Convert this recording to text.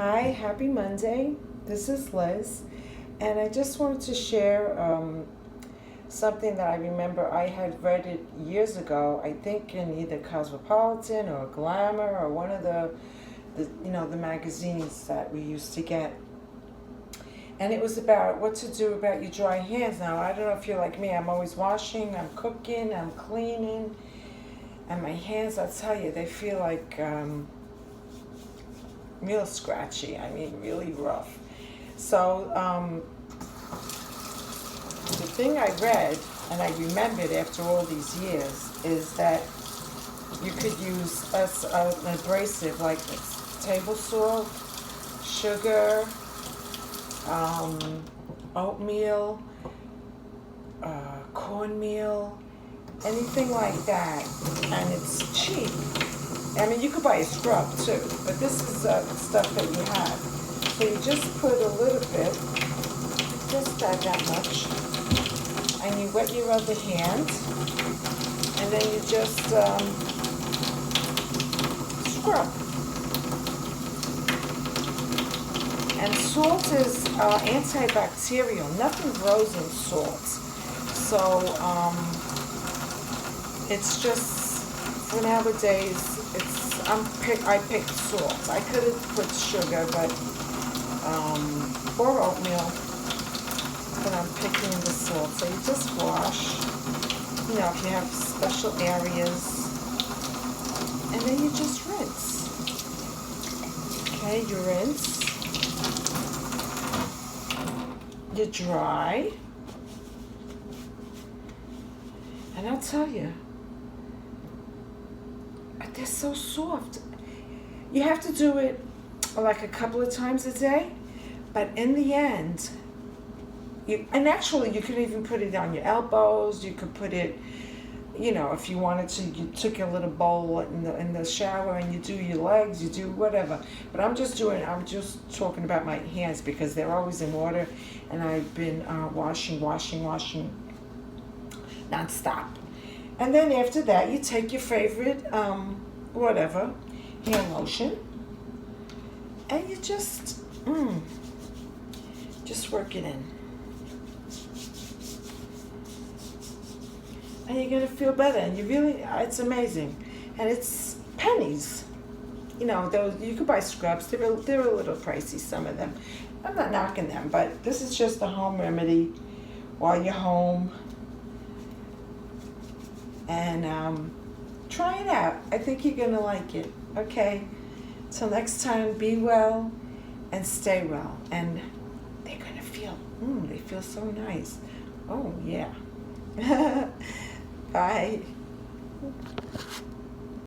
Hi, happy Monday. This is Liz, and I just wanted to share something that I remember I had read it years ago. I think in either Cosmopolitan or Glamour or one of the magazines that we used to get. And it was about what to do about your dry hands. Now I don't know if you're like me. I'm always washing, I'm cooking, I'm cleaning, and my hands, I'll tell you, they feel like real scratchy. I mean, really rough. So the thing I read, and I remembered after all these years, is that you could use an abrasive like table salt, sugar, oatmeal, cornmeal, anything like that, and it's cheap. I mean, you could buy a scrub too, but this is stuff that you have. So you just put a little bit, just that much, and you wet your other hand, and then you just scrub. And salt is antibacterial. Nothing grows in salt. So it's just, for nowadays, I picked salt. I could have put sugar, but or oatmeal, but I'm picking the salt. So you just wash, if you have special areas, and then you just rinse. Okay, you rinse. You dry, and I'll tell you, they're so soft. You have to do it like a couple of times a day, but in the end, and actually you could even put it on your elbows. You could put it, if you wanted to, you took a little bowl in the shower and you do your legs, you do whatever. But I'm just talking about my hands because they're always in water, and I've been washing nonstop. And then after that, you take your favorite, hand lotion, and you just work it in. And you're gonna feel better, and it's amazing. And it's pennies. Those you could buy scrubs. They're a little pricey, some of them. I'm not knocking them, but this is just a home remedy while you're home. And try it out. I think you're gonna like it. Okay. Till next time, be well and stay well. And they're gonna feel. They feel so nice. Oh yeah. Bye.